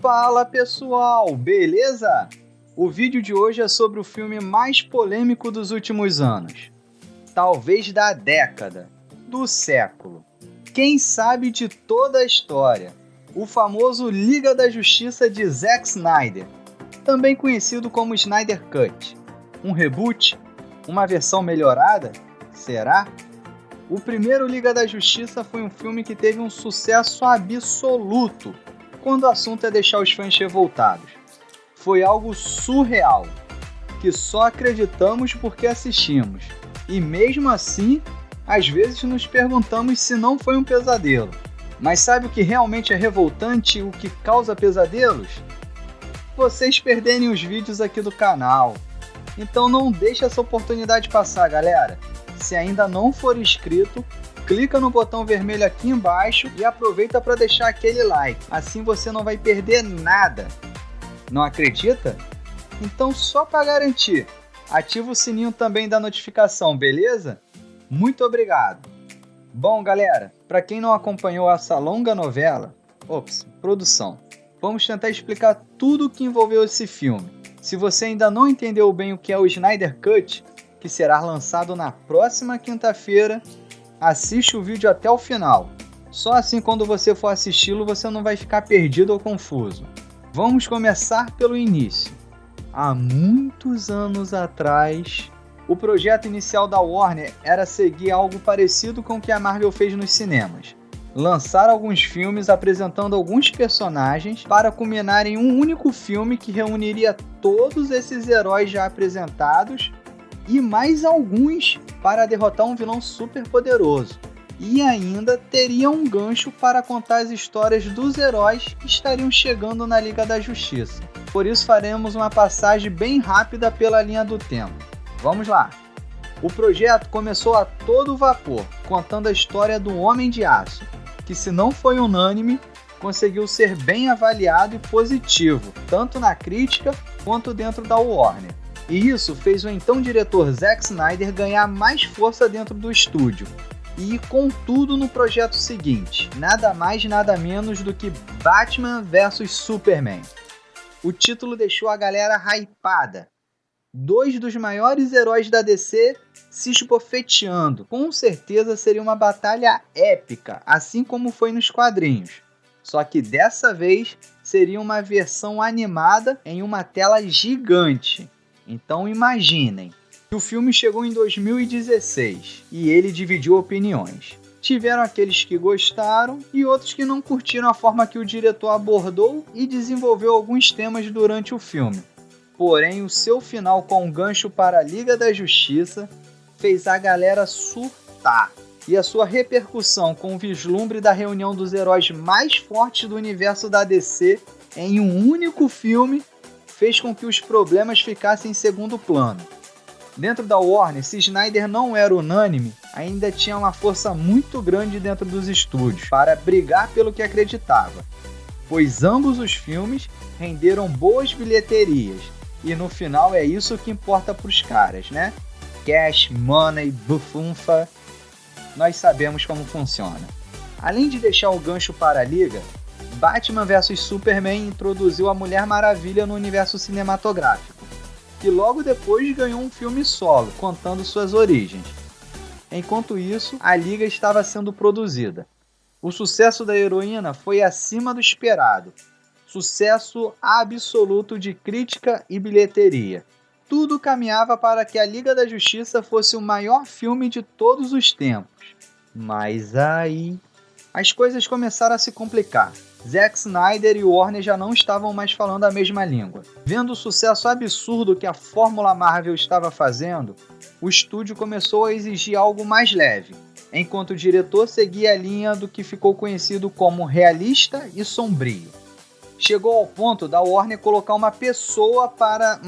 Fala pessoal, beleza? O vídeo de hoje é sobre o filme mais polêmico dos últimos anos. Talvez da década, do século. Quem sabe de toda a história. O famoso Liga da Justiça de Zack Snyder, também conhecido como Snyder Cut. Um reboot? Uma versão melhorada? Será? O primeiro Liga da Justiça foi um filme que teve um sucesso absoluto quando o assunto é deixar os fãs revoltados. Foi algo surreal, que só acreditamos porque assistimos. E mesmo assim, às vezes nos perguntamos se não foi um pesadelo. Mas sabe o que realmente é revoltante e o que causa pesadelos? Vocês perderem os vídeos aqui do canal. Então não deixe essa oportunidade passar, galera. Se ainda não for inscrito, clica no botão vermelho aqui embaixo e aproveita para deixar aquele like. Assim você não vai perder nada. Não acredita? Então só para garantir, ativa o sininho também da notificação, beleza? Muito obrigado. Bom, galera, para quem não acompanhou essa longa novela, produção, vamos tentar explicar tudo o que envolveu esse filme. Se você ainda não entendeu bem o que é o Snyder Cut, que será lançado na próxima quinta-feira, assiste o vídeo até o final. Só assim, quando você for assisti-lo, você não vai ficar perdido ou confuso. Vamos começar pelo início. Há muitos anos atrás, o projeto inicial da Warner era seguir algo parecido com o que a Marvel fez nos cinemas. Lançar alguns filmes apresentando alguns personagens para culminar em um único filme que reuniria todos esses heróis já apresentados e mais alguns para derrotar um vilão super poderoso. E ainda teria um gancho para contar as histórias dos heróis que estariam chegando na Liga da Justiça. Por isso faremos uma passagem bem rápida pela linha do tempo. Vamos lá! O projeto começou a todo vapor, contando a história do Homem de Aço, que, se não foi unânime, conseguiu ser bem avaliado e positivo, tanto na crítica quanto dentro da Warner. E isso fez o então diretor Zack Snyder ganhar mais força dentro do estúdio e ir com tudo no projeto seguinte, nada mais nada menos do que Batman vs Superman. O título deixou a galera hypada. Dois dos maiores heróis da DC se esbofeteando. Com certeza seria uma batalha épica, assim como foi nos quadrinhos. Só que dessa vez seria uma versão animada em uma tela gigante. Então imaginem. O filme chegou em 2016 e ele dividiu opiniões. Tiveram aqueles que gostaram e outros que não curtiram a forma que o diretor abordou e desenvolveu alguns temas durante o filme. Porém, o seu final com um gancho para a Liga da Justiça fez a galera surtar. E a sua repercussão com o vislumbre da reunião dos heróis mais fortes do universo da DC em um único filme fez com que os problemas ficassem em segundo plano. Dentro da Warner, se Snyder não era unânime, ainda tinha uma força muito grande dentro dos estúdios para brigar pelo que acreditava, pois ambos os filmes renderam boas bilheterias, e no final é isso que importa para os caras, né? Cash, money, bufunfa, nós sabemos como funciona. Além de deixar o gancho para a Liga, Batman vs Superman introduziu a Mulher Maravilha no universo cinematográfico, que logo depois ganhou um filme solo, contando suas origens. Enquanto isso, a Liga estava sendo produzida. O sucesso da heroína foi acima do esperado. Sucesso absoluto de crítica e bilheteria. Tudo caminhava para que a Liga da Justiça fosse o maior filme de todos os tempos. Mas aí as coisas começaram a se complicar. Zack Snyder e Warner já não estavam mais falando a mesma língua. Vendo o sucesso absurdo que a Fórmula Marvel estava fazendo, o estúdio começou a exigir algo mais leve, enquanto o diretor seguia a linha do que ficou conhecido como realista e sombrio. Chegou ao ponto da Warner colocar uma pessoa para,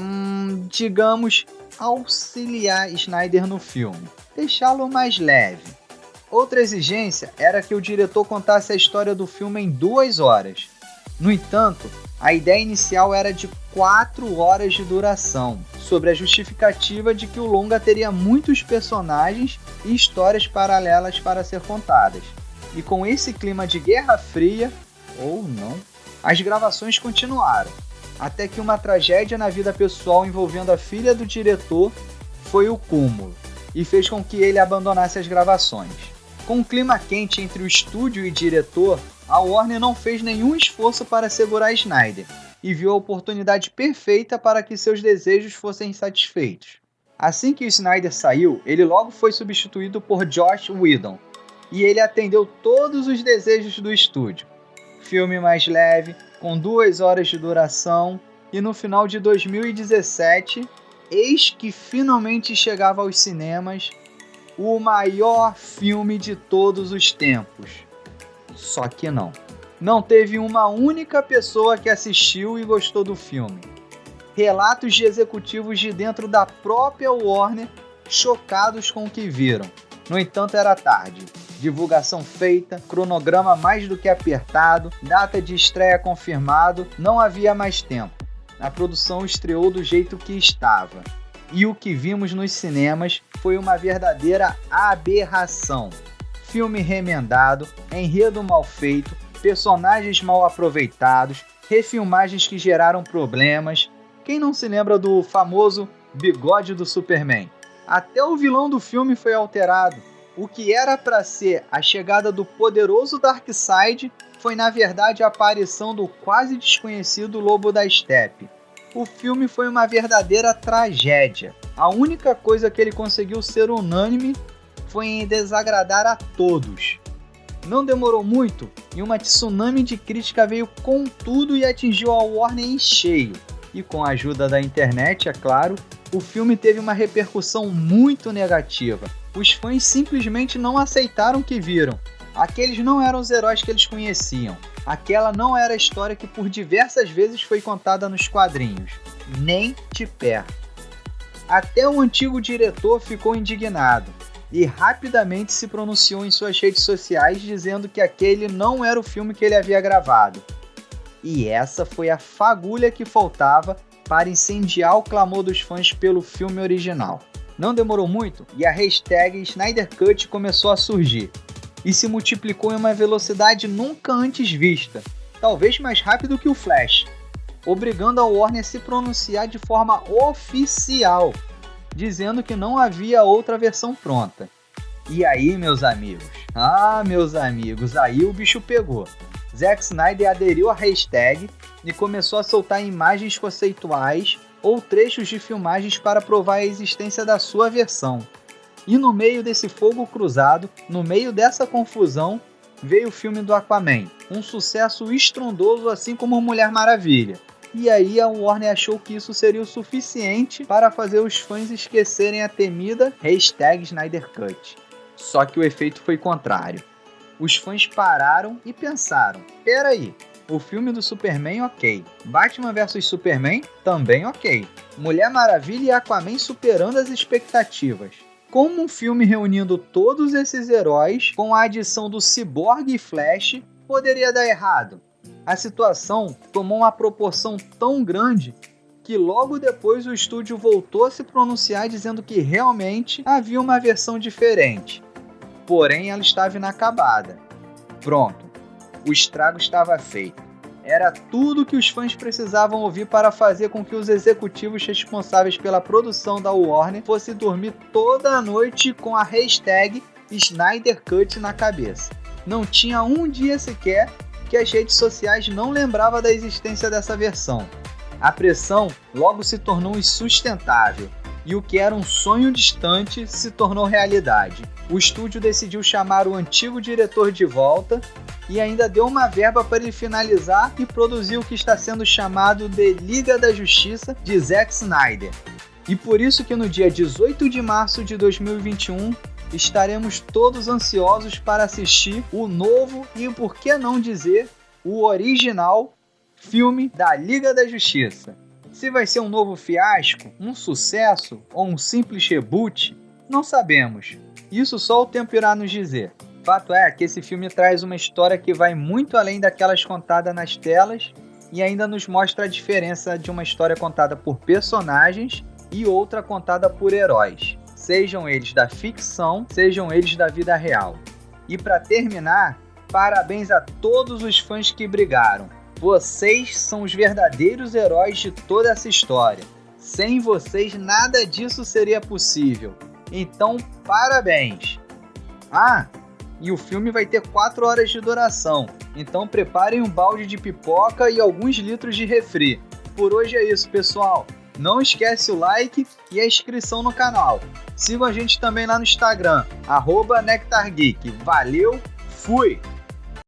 digamos, auxiliar Snyder no filme, deixá-lo mais leve. Outra exigência era que o diretor contasse a história do filme em 2 horas. No entanto, a ideia inicial era de 4 horas de duração, sobre a justificativa de que o longa teria muitos personagens e histórias paralelas para ser contadas. E com esse clima de Guerra Fria, ou não, As gravações continuaram, até que uma tragédia na vida pessoal envolvendo a filha do diretor foi o cúmulo, e fez com que ele abandonasse as gravações. Com um clima quente entre o estúdio e diretor, a Warner não fez nenhum esforço para segurar Snyder, e viu a oportunidade perfeita para que seus desejos fossem satisfeitos. Assim que o Snyder saiu, ele logo foi substituído por Joss Whedon, e ele atendeu todos os desejos do estúdio. Filme mais leve, com 2 horas de duração, e no final de 2017, eis que finalmente chegava aos cinemas o maior filme de todos os tempos. Só que não. Não teve uma única pessoa que assistiu e gostou do filme. Relatos de executivos de dentro da própria Warner chocados com o que viram. No entanto, era tarde. Divulgação feita, cronograma mais do que apertado, data de estreia confirmado, não havia mais tempo. A produção estreou do jeito que estava. E o que vimos nos cinemas foi uma verdadeira aberração. Filme remendado, enredo mal feito, personagens mal aproveitados, refilmagens que geraram problemas. Quem não se lembra do famoso bigode do Superman? Até o vilão do filme foi alterado. O que era para ser a chegada do poderoso Darkseid foi na verdade a aparição do quase desconhecido Lobo da Steppe. O filme foi uma verdadeira tragédia. A única coisa que ele conseguiu ser unânime foi em desagradar a todos. Não demorou muito e uma tsunami de crítica veio com tudo e atingiu a Warner em cheio. E com a ajuda da internet, é claro, o filme teve uma repercussão muito negativa. Os fãs simplesmente não aceitaram o que viram. Aqueles não eram os heróis que eles conheciam. Aquela não era a história que por diversas vezes foi contada nos quadrinhos. Nem de perto. Até o antigo diretor ficou indignado e rapidamente se pronunciou em suas redes sociais dizendo que aquele não era o filme que ele havia gravado. E essa foi a fagulha que faltava para incendiar o clamor dos fãs pelo filme original. Não demorou muito e a hashtag Snyder Cut começou a surgir e se multiplicou em uma velocidade nunca antes vista, talvez mais rápido que o Flash, obrigando a Warner a se pronunciar de forma oficial, dizendo que não havia outra versão pronta. E aí, meus amigos, aí o bicho pegou. Zack Snyder aderiu à hashtag e começou a soltar imagens conceituais ou trechos de filmagens para provar a existência da sua versão. E no meio desse fogo cruzado, no meio dessa confusão, veio o filme do Aquaman, um sucesso estrondoso assim como Mulher Maravilha. E aí a Warner achou que isso seria o suficiente para fazer os fãs esquecerem a temida hashtag Snyder Cut. Só que o efeito foi contrário. Os fãs pararam e pensaram, peraí, o filme do Superman ok, Batman vs Superman também ok, Mulher Maravilha e Aquaman superando as expectativas. Como um filme reunindo todos esses heróis com a adição do Cyborg e Flash poderia dar errado? A situação tomou uma proporção tão grande que logo depois o estúdio voltou a se pronunciar dizendo que realmente havia uma versão diferente. Porém, ela estava inacabada. Pronto, o estrago estava feito. Era tudo que os fãs precisavam ouvir para fazer com que os executivos responsáveis pela produção da Warner fossem dormir toda a noite com a hashtag Snyder Cut na cabeça. Não tinha um dia sequer que as redes sociais não lembravam da existência dessa versão. A pressão logo se tornou insustentável e o que era um sonho distante se tornou realidade. O estúdio decidiu chamar o antigo diretor de volta e ainda deu uma verba para ele finalizar e produzir o que está sendo chamado de Liga da Justiça de Zack Snyder. E por isso que no dia 18 de março de 2021 estaremos todos ansiosos para assistir o novo e, por que não dizer, o original filme da Liga da Justiça. Se vai ser um novo fiasco, um sucesso ou um simples reboot, não sabemos. Isso só o tempo irá nos dizer. Fato é que esse filme traz uma história que vai muito além daquelas contadas nas telas e ainda nos mostra a diferença de uma história contada por personagens e outra contada por heróis, sejam eles da ficção, sejam eles da vida real. E para terminar, parabéns a todos os fãs que brigaram. Vocês são os verdadeiros heróis de toda essa história. Sem vocês, nada disso seria possível. Então, parabéns! Ah, e o filme vai ter 4 horas de duração. Então preparem um balde de pipoca e alguns litros de refri. Por hoje é isso, pessoal. Não esquece o like e a inscrição no canal. Sigam a gente também lá no Instagram, @NectarGeek. Valeu, fui!